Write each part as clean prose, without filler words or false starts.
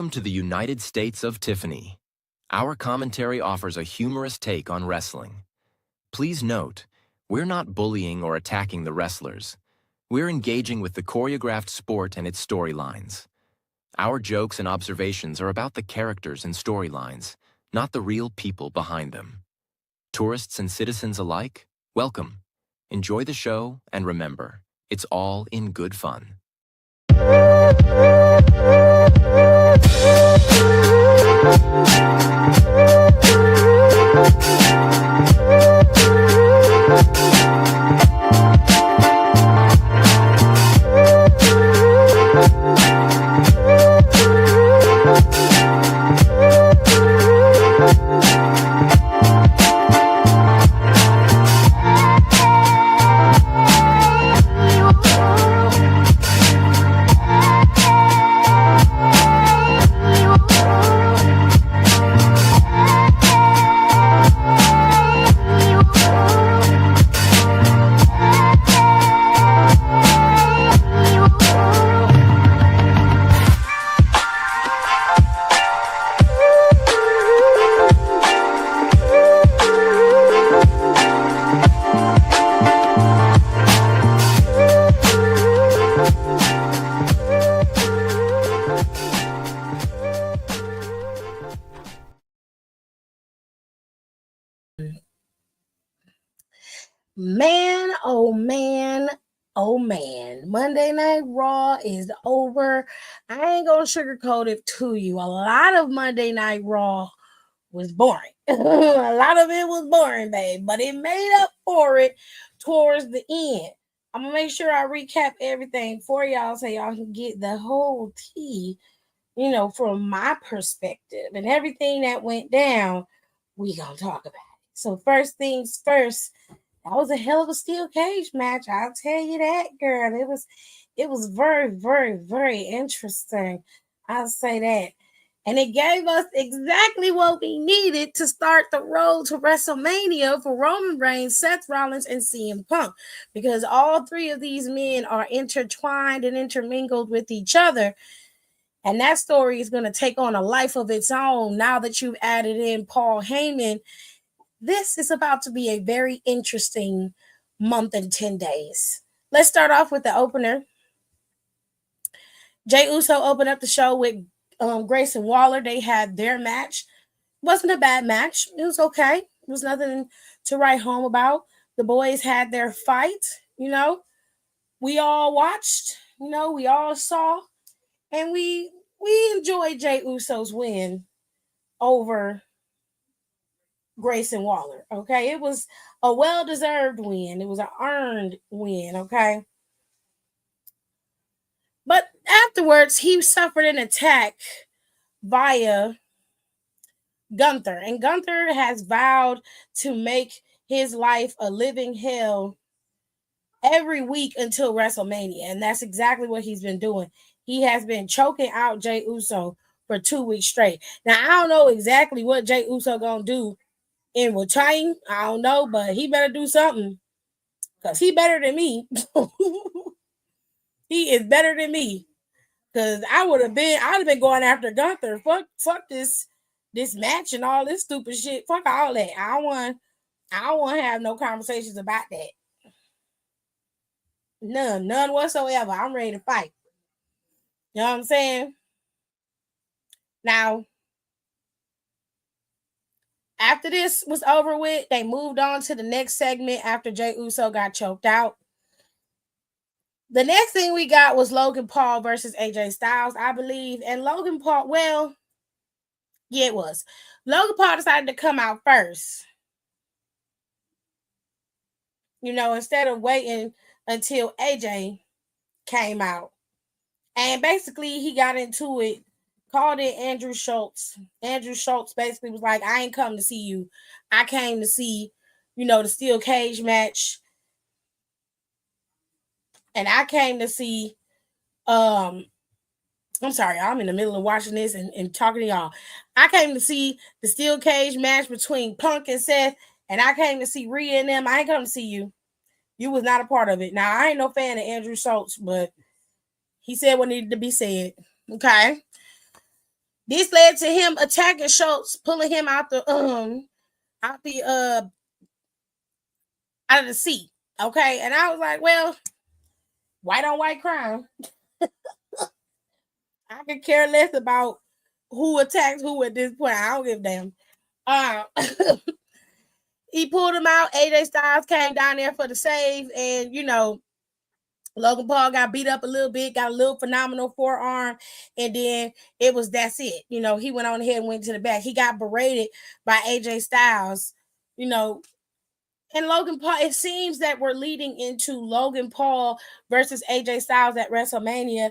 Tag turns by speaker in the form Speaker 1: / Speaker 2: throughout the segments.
Speaker 1: Welcome to the United States of Tiffany. Our commentary offers a humorous take on wrestling. Please note, we're not bullying or attacking the wrestlers. We're engaging with the choreographed sport and its storylines. Our jokes and observations are about the characters and storylines, not the real people behind them. Tourists and citizens alike, welcome. Enjoy the show, and remember, it's all in good fun.
Speaker 2: Man, oh man, oh man. Monday Night Raw is over. I ain't gonna sugarcoat it to you. A lot of Monday Night Raw was boring. A lot of it was boring, babe, but it made up for it towards the end. I'm gonna make sure I recap everything for y'all so y'all can get the whole tea, from my perspective and everything that went down. We gonna talk about it. So first things first, that was a hell of a steel cage match. I'll tell you that, girl. It was very, very, very interesting. I'll say that. And it gave us exactly what we needed to start the road to WrestleMania for Roman Reigns, Seth Rollins, and CM Punk. Because all three of these men are intertwined and intermingled with each other. And that story is going to take on a life of its own now that you've added in Paul Heyman. This is about to be a very interesting month and 10 days. Let's start off with the opener. Jey Uso opened up the show with Grayson Waller. They had their match. Wasn't a bad match. It was okay. It was nothing to write home about. The boys had their fight, We all watched, we all saw. And we enjoyed Jey Uso's win over Grayson Waller, okay? It was a well-deserved win. It was an earned win, okay? But afterwards, he suffered an attack via Gunther. And Gunther has vowed to make his life a living hell every week until WrestleMania. And that's exactly what he's been doing. He has been choking out Jey Uso for 2 weeks straight. Now, I don't know exactly what Jey Uso gonna do in return. I don't know, but he better do something because he better than me. He is better than me because I'd have been going after Gunther. Fuck this match and all this stupid shit. Fuck all that. I don't want to have no conversations about that. None whatsoever. I'm ready to fight. You know what I'm saying? Now, after this was over with, they moved on to the next segment after Jey Uso got choked out. The next thing we got was Logan Paul versus AJ Styles, I believe. And Logan Paul, well, yeah, it was. Logan Paul decided to come out first. Instead of waiting until AJ came out. And basically, he got into it, called it Andrew Schultz. Andrew Schultz basically was like, I ain't come to see you. I came to see, the steel cage match. And I came to see, I'm sorry, I'm in the middle of watching this and talking to y'all. I came to see the steel cage match between Punk and Seth, and I came to see Rhea and them. I ain't come to see you. You was not a part of it. Now, I ain't no fan of Andrew Schultz, but he said what needed to be said. Okay. This led to him attacking Schultz, pulling him out of the seat. Okay, and I was like, well, white on white crime. I could care less about who attacked who at this point. I don't give a damn. He pulled him out. AJ Styles came down there for the save, and Logan Paul got beat up a little bit, got a little phenomenal forearm, and then that's it. He went on ahead and went to the back. He got berated by AJ Styles, and Logan Paul. It seems that we're leading into Logan Paul versus AJ Styles at WrestleMania.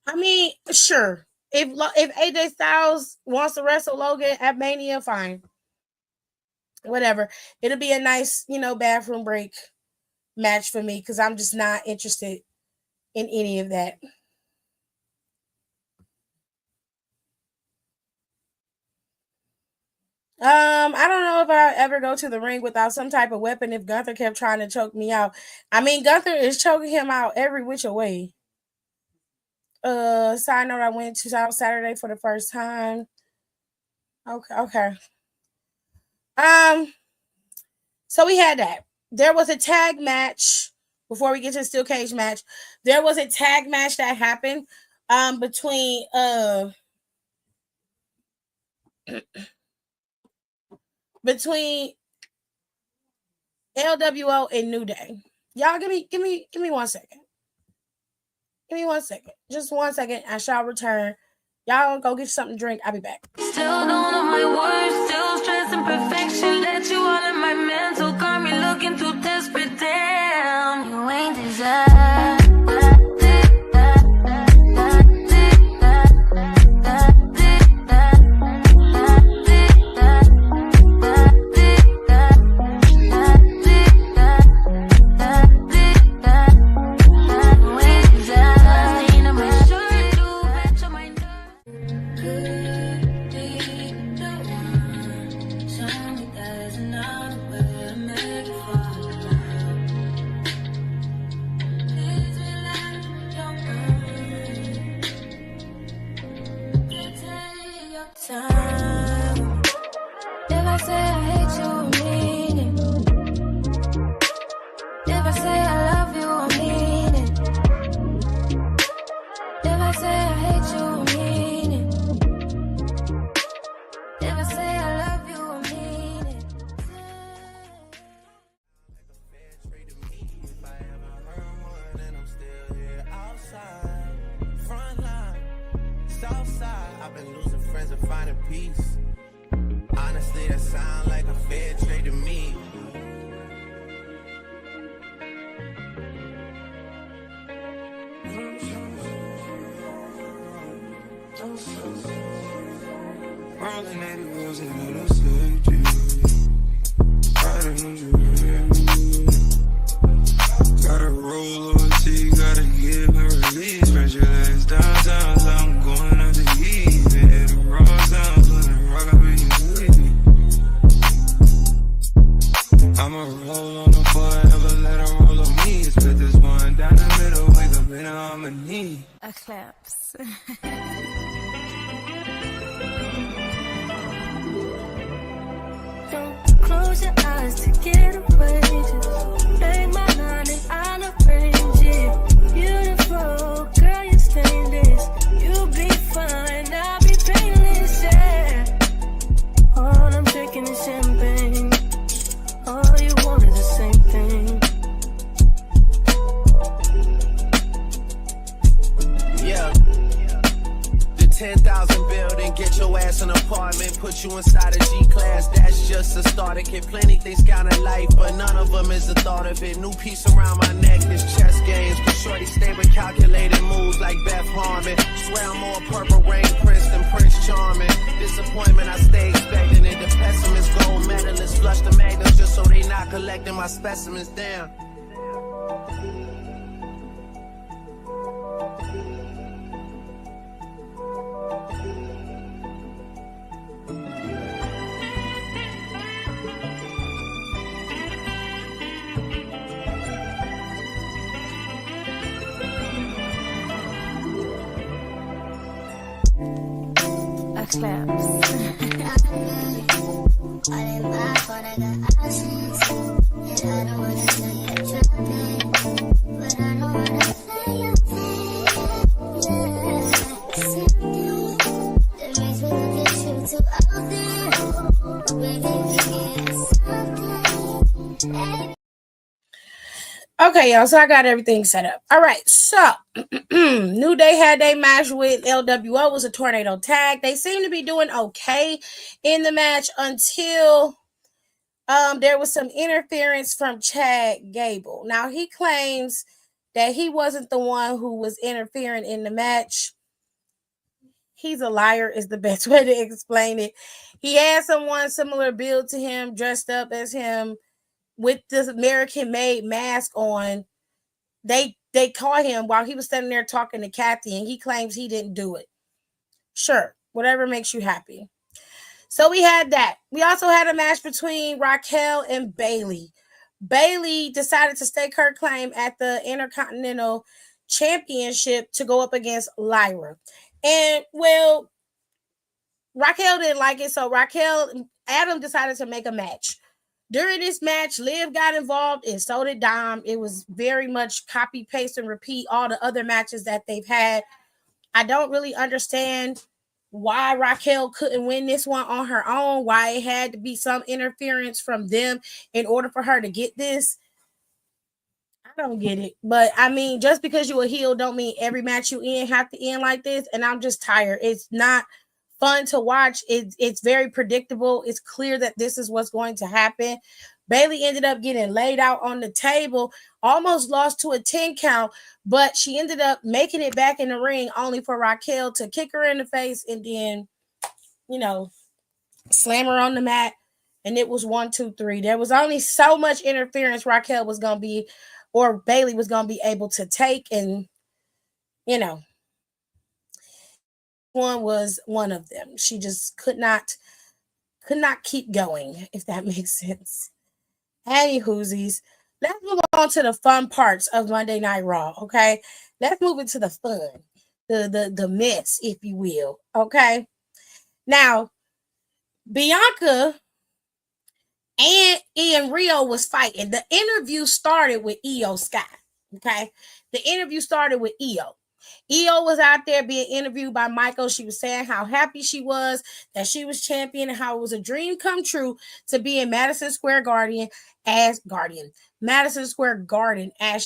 Speaker 2: I mean, sure. If AJ Styles wants to wrestle Logan at Mania, fine. Whatever. It'll be a nice, bathroom break match for me because I'm just not interested in any of that. I don't know if I'll ever go to the ring without some type of weapon if Gunther kept trying to choke me out. I mean, Gunther is choking him out every which way. Side note, I went to South Saturday for the first time. Okay. So we had that. There was a tag match before we get to the steel cage match. There was a tag match that happened between LWO and New Day. Y'all give me 1 second. Give me 1 second. Just 1 second. I shall return. Y'all go get something to drink. I'll be back.
Speaker 3: Still don't know my words. Still stressing perfection. Let you all in my mental. Got me looking too desperate. Damn, you ain't desire.
Speaker 2: Okay, y'all, so I got everything set up. All right, so New Day had their match with LWO. It was a tornado tag. They seemed to be doing okay in the match until there was some interference from Chad Gable. Now, he claims that he wasn't the one who was interfering in the match. He's a liar is the best way to explain it. He had someone similar build to him, dressed up as him, with this American-made mask on. They caught him while he was standing there talking to Kathy, and he claims he didn't do it. Sure, whatever makes you happy. So we had that. We also had a match between Raquel and Bayley. Bayley decided to stake her claim at the Intercontinental Championship to go up against Lyra. And, well, Raquel didn't like it, so Adam decided to make a match. During this match, Liv got involved and so did Dom. It was very much copy, paste, and repeat all the other matches that they've had. I don't really understand why Raquel couldn't win this one on her own, why it had to be some interference from them in order for her to get this. I don't get it. But, I mean, just because you're a heel don't mean every match you in have to end like this, and I'm just tired. It's not fun to watch. It's very predictable. It's clear that this is what's going to happen. Bayley ended up getting laid out on the table, almost lost to a 10 count, but she ended up making it back in the ring only for Raquel to kick her in the face and then, slam her on the mat. And it was 1, 2, 3. There was only so much interference Raquel was going to be, or Bayley was going to be able to take. And, one was one of them. She just could not keep going, if that makes sense. Any whoosies, let's move on to the fun parts of Monday Night Raw. Okay, let's move into the fun, the mess, if you will. Okay, now Bianca and Ian Rio was fighting. The interview started with Io Sky. Okay, the interview started with Io. Io was out there being interviewed by Michael. She was saying how happy she was that she was champion and how it was a dream come true to be in Madison Square Garden as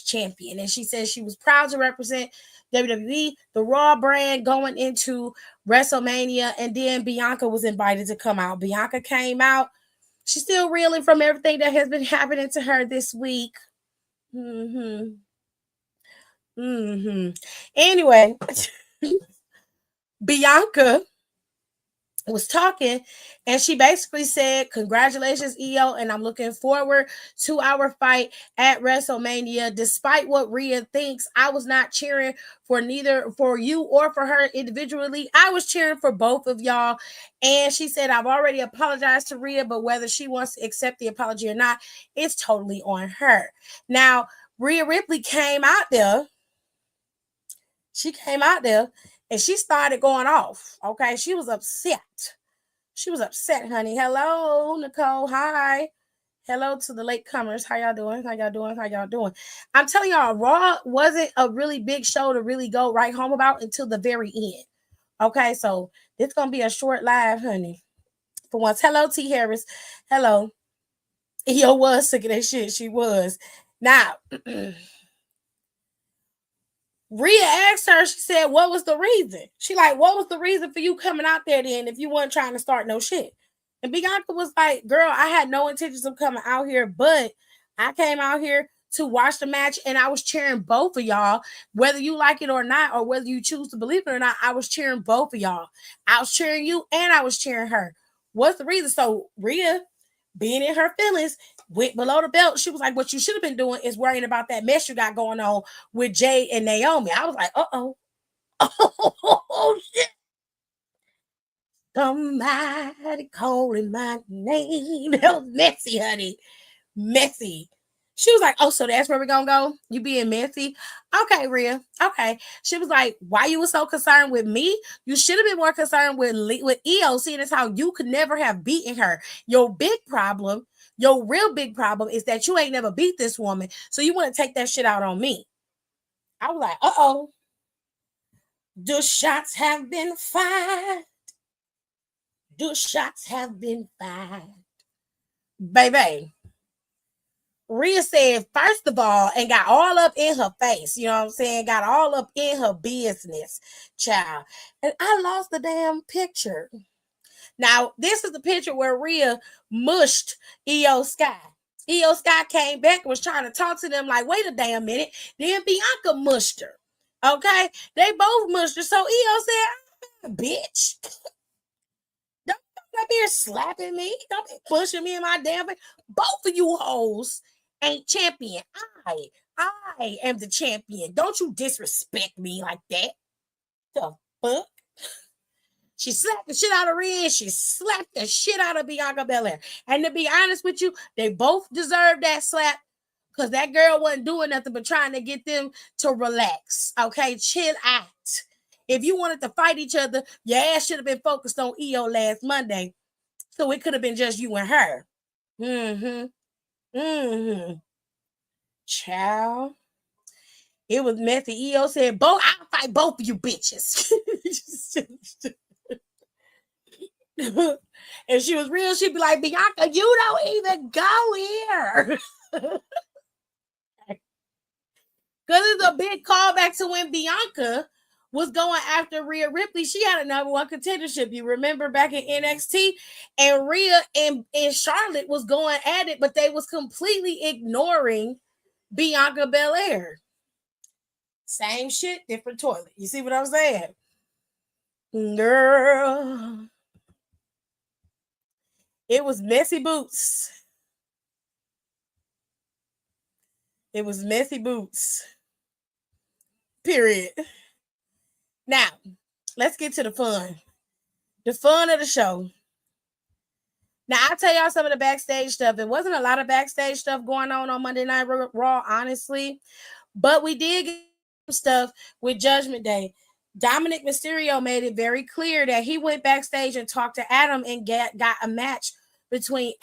Speaker 2: champion. And she said she was proud to represent WWE, the Raw brand, going into WrestleMania. And then Bianca was invited to come out. Bianca came out. She's still reeling from everything that has been happening to her this week. Anyway, Bianca was talking and she basically said, congratulations, Io, and I'm looking forward to our fight at WrestleMania. Despite what Rhea thinks, I was not cheering for neither for you or for her individually. I was cheering for both of y'all. And she said, I've already apologized to Rhea, but whether she wants to accept the apology or not, it's totally on her. Now, Rhea Ripley came out there. She came out there and she started going off. Okay, she was upset. She was upset, honey. Hello, Nicole. Hi. Hello to the latecomers. How y'all doing? I'm telling y'all, Raw wasn't a really big show to really go right home about until the very end. Okay, so it's going to be a short live, honey. For once, hello, T. Harris. Hello. Io was sick of that shit. She was. Now, Rhea asked her, she said, what was the reason? She like, what was the reason for you coming out there then if you weren't trying to start no shit? And Bianca was like, girl, I had no intentions of coming out here, but I came out here to watch the match and I was cheering both of y'all, whether you like it or not, or whether you choose to believe it or not, I was cheering both of y'all. I was cheering you and I was cheering her. What's the reason? So Rhea, being in her feelings, went below the belt. She was like, what you should have been doing is worrying about that mess you got going on with Jay and Naomi. I was like, oh, shit. Somebody calling my name. That was messy, honey. Messy. She was like, oh, so that's where we're going to go? You being messy? Okay, Rhea. Okay. She was like, why you were so concerned with me? You should have been more concerned with Io, seeing as how you could never have beaten her. Your real big problem is that you ain't never beat this woman. So you want to take that shit out on me. I was like, uh-oh. The shots have been fired. The shots have been fired. Baby. Rhea said, first of all, and got all up in her face, you know what I'm saying? Got all up in her business, child. And I lost the damn picture. Now, this is the picture where Rhea mushed Io Sky. Io Sky came back and was trying to talk to them like, wait a damn minute. Then Bianca mushed her. Okay? They both mushed her. So Io said, bitch. Don't come here slapping me. Don't be pushing me in my damn face. Both of you hoes ain't champion. I am the champion. Don't you disrespect me like that. The fuck? She slapped the shit out of Rhea. She slapped the shit out of Bianca Belair. And to be honest with you, they both deserve that slap because that girl wasn't doing nothing but trying to get them to relax. Okay, chill out. If you wanted to fight each other, your ass should have been focused on Io last Monday. So it could have been just you and her. Child. It was messy. Io said, I'll fight both of you bitches. If she was real, she'd be like, Bianca, you don't even go here. Because it's a big callback to when Bianca was going after Rhea Ripley. She had a #1 contendership. You remember back in NXT, and Rhea and Charlotte was going at it, but they was completely ignoring Bianca Belair. Same shit, different toilet. You see what I'm saying? Girl. It was messy boots. It was messy boots. Period. Now, let's get to the fun. The fun of the show. Now, I'll tell y'all some of the backstage stuff. There wasn't a lot of backstage stuff going on Monday Night Raw, honestly. But we did get some stuff with Judgment Day. Dominic Mysterio made it very clear that he went backstage and talked to Adam and got a match between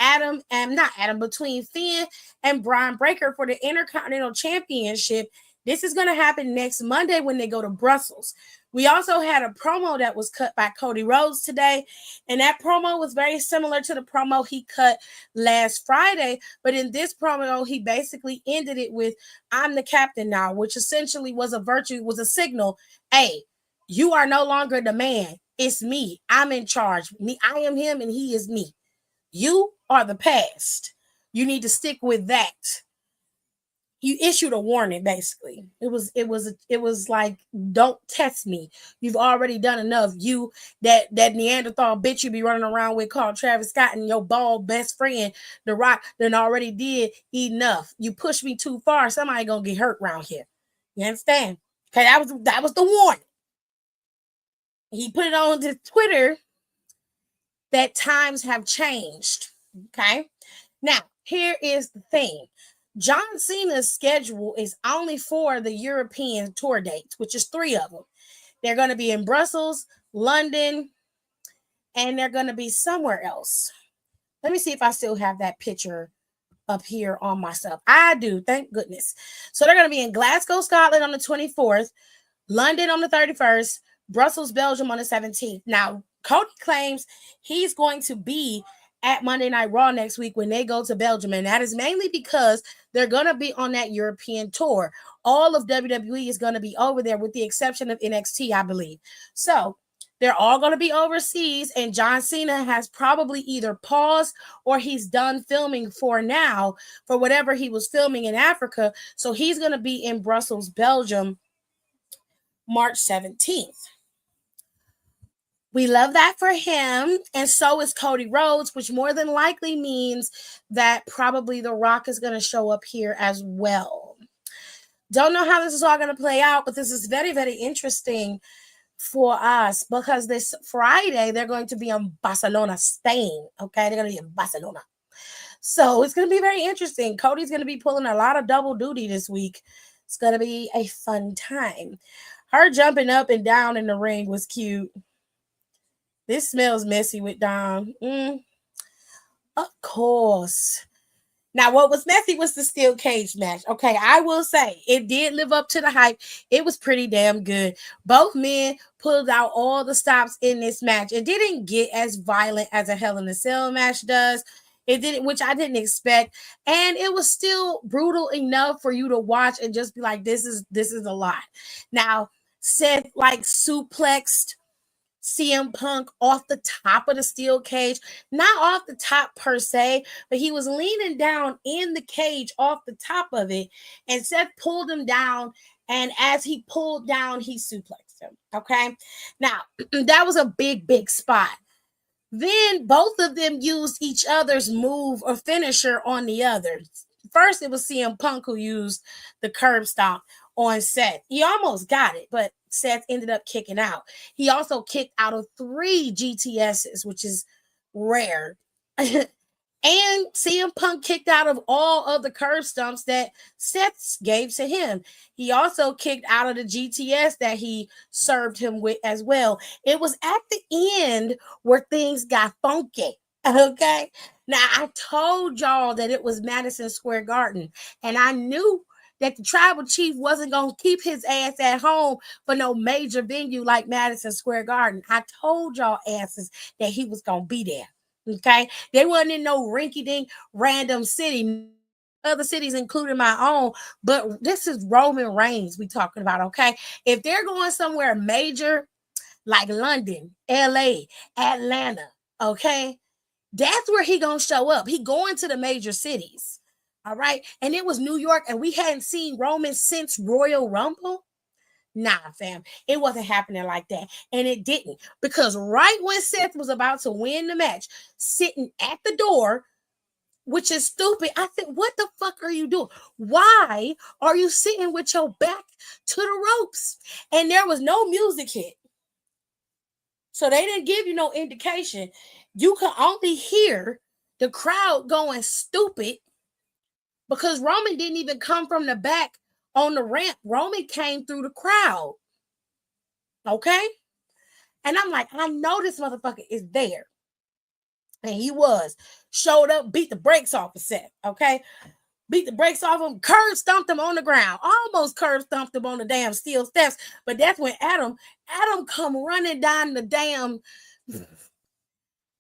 Speaker 2: between Finn and Braun Breaker for the Intercontinental Championship. This is going to happen next Monday when they go to Brussels. We also had a promo that was cut by Cody Rhodes today, and that promo was very similar to the promo he cut last Friday, but in this promo, he basically ended it with, I'm the captain now, which essentially was a signal, hey, you are no longer the man. It's me. I'm in charge. I am him, and he is me. You are the past. You need to stick with that. You issued a warning, basically. It was like, don't test me. You've already done enough. You, that Neanderthal bitch you be running around with called Travis Scott, and your bald best friend, The Rock, then already did enough. You pushed me too far. Somebody gonna get hurt around here. You understand? Okay, that was the warning. He put it on his Twitter that times have changed. Okay. Now, here is the thing. John Cena's schedule is only for the European tour dates, which is 3 of them. They're going to be in Brussels, London, and they're going to be somewhere else. Let me see if I still have that picture up here on myself. I do, thank goodness. So they're going to be in Glasgow, Scotland on the 24th, London on the 31st, Brussels, Belgium on the 17th. Now, Cody claims he's going to be at Monday Night Raw next week when they go to Belgium, and that is mainly because they're going to be on that European tour. All of WWE is going to be over there with the exception of NXT, I believe. So they're all going to be overseas, and John Cena has probably either paused or he's done filming for now for whatever he was filming in Africa. So he's going to be in Brussels, Belgium, March 17th. We love that for him, and so is Cody Rhodes, which more than likely means that probably The Rock is going to show up here as well. Don't know how this is all going to play out, but this is very, very interesting for us because this Friday they're going to be in Barcelona, Spain. Okay, they're going to be in Barcelona. So it's going to be very interesting. Cody's going to be pulling a lot of double duty this week. It's going to be a fun time. Her jumping up and down in the ring was cute. This smells messy with Dom. Of course. Now, what was messy was the steel cage match. Okay, I will say it did live up to the hype. It was pretty damn good. Both men pulled out all the stops in this match. It didn't get as violent as a Hell in a Cell match does. It didn't, which I didn't expect, and it was still brutal enough for you to watch and just be like, "This is a lot." Now, Seth like suplexed CM Punk off the top of the steel cage, not off the top per se, but he was leaning down in the cage off the top of it, and Seth pulled him down. And as he pulled down, he suplexed him. Okay, now that was a big spot. Then both of them used each other's move or finisher on the others. First, it was CM Punk who used the curb stomp on Seth. He almost got it, but Seth ended up kicking out. He also kicked out of 3 GTSs, which is rare. And CM Punk kicked out of all of the curb stomps that Seth gave to him. He also kicked out of the GTS that he served him with as well. It was at the end where things got funky. Okay. Now, I told y'all that it was Madison Square Garden, and I knew that the tribal chief wasn't going to keep his ass at home for no major venue like Madison Square Garden. I told y'all asses that he was going to be there. Okay, they wasn't in no rinky-dink random city, other cities including my own, but this is Roman Reigns we talking about. Okay, if they're going somewhere major like London, LA, Atlanta, okay, that's where he gonna show up. He going to the major cities. All right, and it was New York, and we hadn't seen Roman since Royal Rumble. Nah, fam, it wasn't happening like that. And it didn't. Because right when Seth was about to win the match, sitting at the door, which is stupid, I said, what the fuck are you doing? Why are you sitting with your back to the ropes? And there was no music hit. So they didn't give you no indication. You could only hear the crowd going stupid because Roman didn't even come from the back on the ramp. Roman came through the crowd. Okay? And I'm like, I know this motherfucker is there. And he was. Showed up, beat the brakes off of Seth. Okay? Beat the brakes off him, curb stomped him on the ground. Almost curb stomped him on the damn steel steps. But that's when Adam come running down the damn.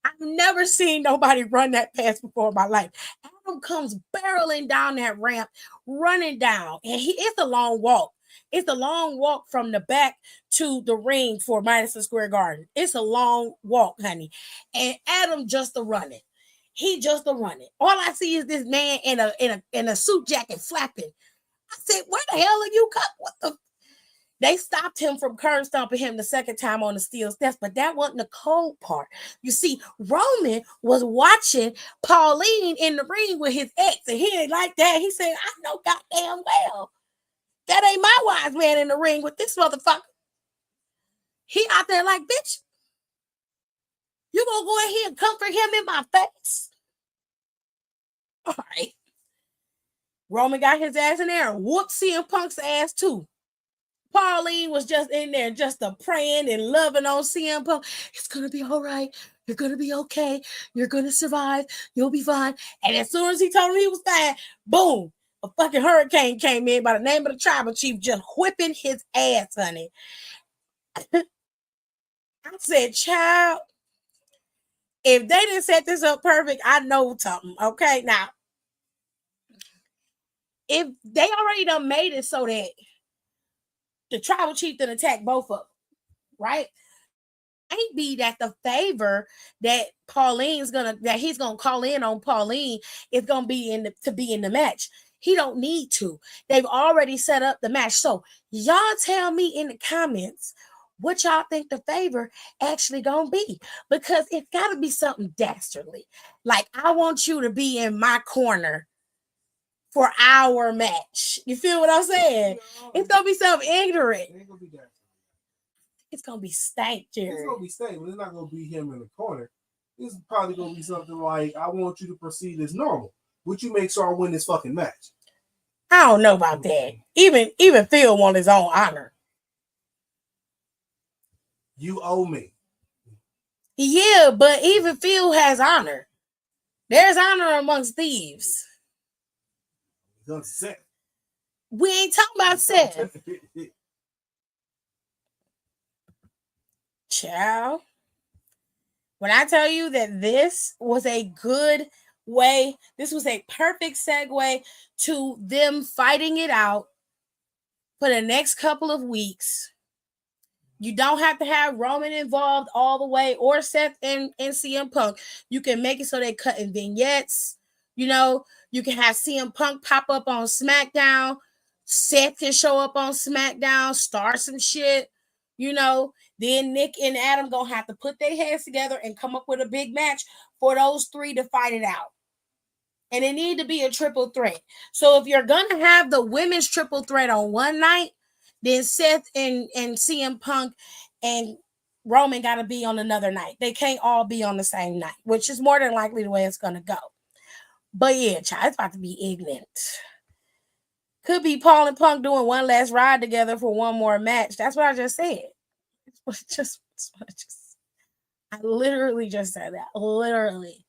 Speaker 2: I've never seen nobody run that fast before in my life. Adam comes barreling down that ramp, running down, and it's a long walk. It's a long walk from the back to the ring for Madison Square Garden. It's a long walk, honey. And Adam just a running. He just a running. All I see is this man in a suit jacket flapping. I said, "Where the hell are you? What the?" They stopped him from curb stomping him the second time on the steel steps, but that wasn't the cold part. You see, Roman was watching Pauline in the ring with his ex, and he ain't like that. He said, "I know goddamn well that ain't my wise man in the ring with this motherfucker." He out there like, "Bitch, you gonna go ahead and comfort him in my face?" All right. Roman got his ass in there and whooped CM Punk's ass too. Pauline was just in there just praying and loving on CM Punk. It's going to be all right. You're going to be okay. You're going to survive. You'll be fine. And as soon as he told him he was fine, boom, a fucking hurricane came in by the name of the tribal chief, just whipping his ass, honey. I said, child, if they didn't set this up perfect, I know something. Okay, now, if they already done made it so that the tribal chief didn't attack both of them, right? Ain't be that the favor that he's gonna call in on Pauline is gonna be in the match. He don't need to. They've already set up the match. So y'all tell me in the comments what y'all think the favor actually gonna be, because it's gotta be something dastardly. Like, I want you to be in my corner for our match. You feel what I'm saying? It's gonna be something ignorant.
Speaker 4: It ain't gonna be that.
Speaker 2: It's gonna be stank, Jerry.
Speaker 4: It's gonna be stank, but it's not gonna be him in the corner. it's probably gonna be something like, I want you to proceed as normal. Would you make sure I win this fucking match?
Speaker 2: I don't know about that. Even Phil wants his own honor.
Speaker 4: You owe me.
Speaker 2: Yeah, but even Phil has honor. There's honor amongst thieves.
Speaker 4: Seth.
Speaker 2: We ain't talking about Seth. Child. When I tell you that this was a good way, this was a perfect segue to them fighting it out for the next couple of weeks. You don't have to have Roman involved all the way, or Seth and CM Punk. You can make it so they cut in vignettes. You know, you can have CM Punk pop up on SmackDown. Seth can show up on SmackDown, start some shit. You know, then Nick and Adam gonna have to put their heads together and come up with a big match for those three to fight it out. And it need to be a triple threat. So if you're gonna have the women's triple threat on one night, then Seth and CM Punk and Roman got to be on another night. They can't all be on the same night, which is more than likely the way it's going to go. But yeah, child, it's about to be ignorant. Could be Paul and Punk doing one last ride together for one more match. That's what I just said. I literally just said that. Literally.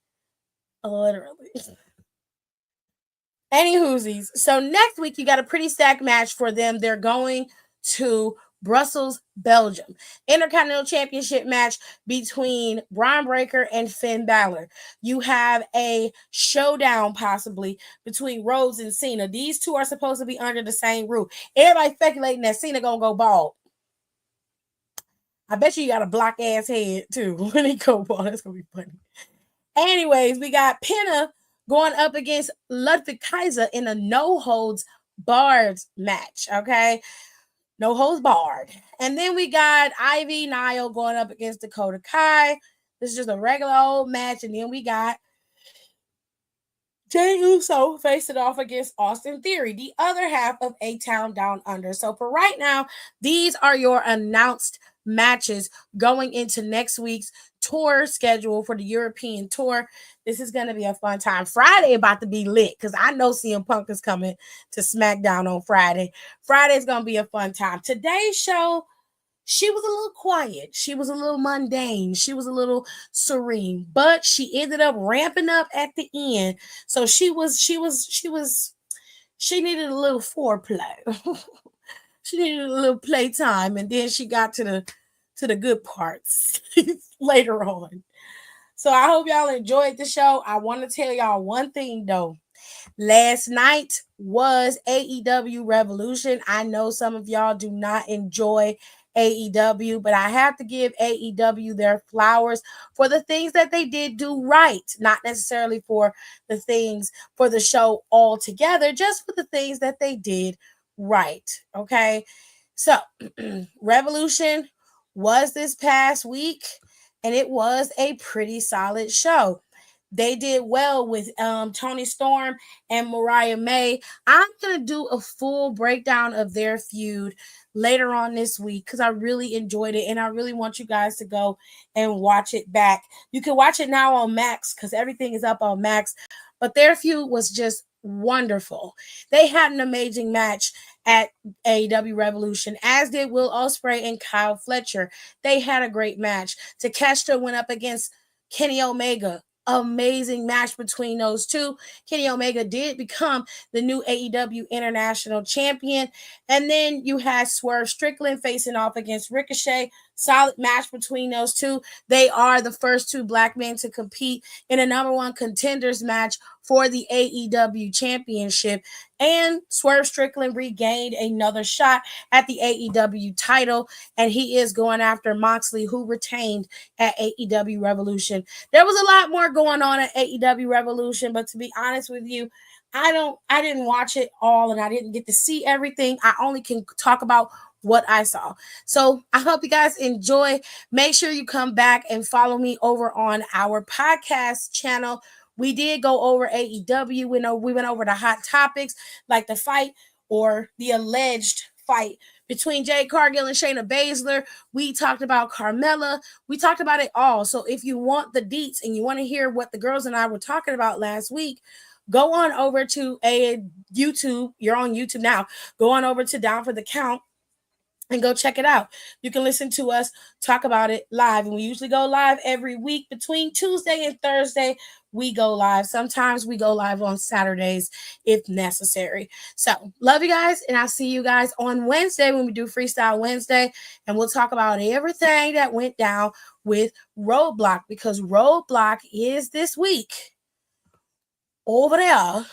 Speaker 2: Any whoosies. So next week, you got a pretty stacked match for them. They're going to Brussels, Belgium. Intercontinental Championship match between Bron Breakker and Finn Balor. You have a showdown possibly between Rhodes and Cena. These two are supposed to be under the same roof. Everybody speculating that Cena gonna go bald. I bet you got a block ass head too when he go bald. That's gonna be funny. Anyways, we got Penta going up against Ludwig Kaiser in a no holds barred match. Okay. No holds barred. And then we got Ivy Nile going up against Dakota Kai. This is just a regular old match. And then we got Jey Uso facing off against Austin Theory, the other half of A-Town Down Under. So for right now, these are your announced matches going into next week's tour schedule for the European tour. This is going to be a fun time. Friday about to be lit because I know CM Punk is coming to SmackDown on Friday. Friday's going to be a fun time. Today's show, she was a little quiet. She was a little mundane. She was a little serene, but she ended up ramping up at the end. So she needed a little foreplay. She needed a little playtime, and then she got to the good parts later on. So I hope y'all enjoyed the show. I want to tell y'all one thing though. Last night was AEW Revolution. I know some of y'all do not enjoy AEW, but I have to give AEW their flowers for the things that they did do right, not necessarily for the things for the show altogether, just for the things that they did right. Okay, so Revolution was this past week, and it was a pretty solid show. They did well with Toni Storm and Mariah May. I'm going to do a full breakdown of their feud later on this week because I really enjoyed it, and I really want you guys to go and watch it back. You can watch it now on Max because everything is up on Max, but their feud was just wonderful. They had an amazing match at AEW Revolution, as did Will Ospreay and Kyle Fletcher. They had a great match. Takeshita went up against Kenny Omega. Amazing match between those two. Kenny Omega did become the new AEW International Champion. And then you had Swerve Strickland facing off against Ricochet. Solid match between those two. They are the first two black men to compete in a number one contenders match for the AEW Championship. And Swerve Strickland regained another shot at the AEW title, and he is going after Moxley, who retained at AEW Revolution. There was a lot more going on at AEW Revolution, but to be honest with you, I didn't watch it all, and I didn't get to see everything. I only can talk about what I saw. So I hope you guys enjoy. Make sure you come back and follow me over on our podcast channel. We did go over AEW. We went over the hot topics like the fight or the alleged fight between Jade Cargill and Shayna Baszler. We talked about Carmella. We talked about it all. So if you want the deets and you want to hear what the girls and I were talking about last week, go on over to a YouTube. You're on YouTube now. Go on over to Down for the Count and go check it out. You can listen to us talk about it live. And we usually go live every week between Tuesday and Thursday. We go live. Sometimes we go live on Saturdays if necessary. So love you guys. And I'll see you guys on Wednesday when we do Freestyle Wednesday. And we'll talk about everything that went down with Roadblock, because Roadblock is this week over there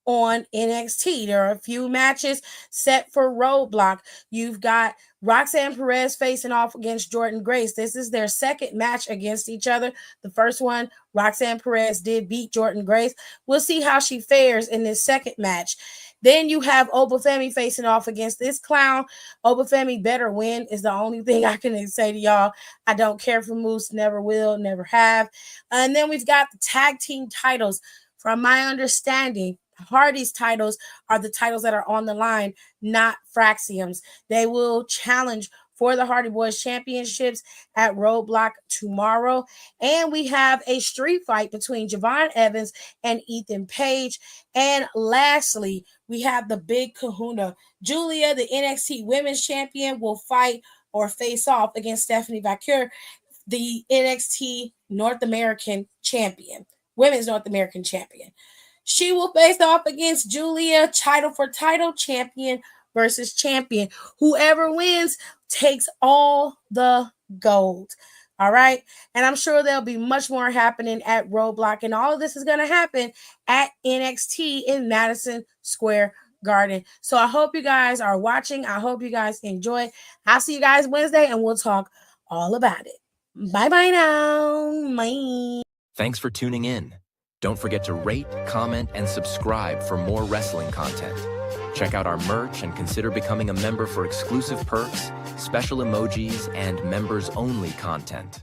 Speaker 2: on NXT. There are a few matches set for Roadblock. You've got Roxanne Perez facing off against Jordynne Grace. This is their second match against each other. The first one, Roxanne Perez did beat Jordynne Grace. We'll see how she fares in this second match. Then you have Obafemi facing off against this clown. Obafemi better win is the only thing I can say to y'all. I don't care for Moose, never will, never have. And then we've got the tag team titles. From my understanding, Hardy's titles are the titles that are on the line, not Fraxium's. They will challenge for the Hardy Boys Championships at Roadblock tomorrow. And we have a street fight between Javon Evans and Ethan Page. And lastly, we have the big kahuna. Julia, the NXT Women's Champion, will fight or face off against Stephanie Vaquer, the NXT North American Champion, Women's North American Champion. She will face off against Julia, title for title, champion versus champion. Whoever wins takes all the gold. All right. And I'm sure there'll be much more happening at Roadblock. And all of this is going to happen at NXT in Madison Square Garden. So I hope you guys are watching. I hope you guys enjoy. I'll see you guys Wednesday and we'll talk all about it. Bye-bye now. Bye.
Speaker 1: Thanks for tuning in. Don't forget to rate, comment, and subscribe for more wrestling content. Check out our merch and consider becoming a member for exclusive perks, special emojis, and members-only content.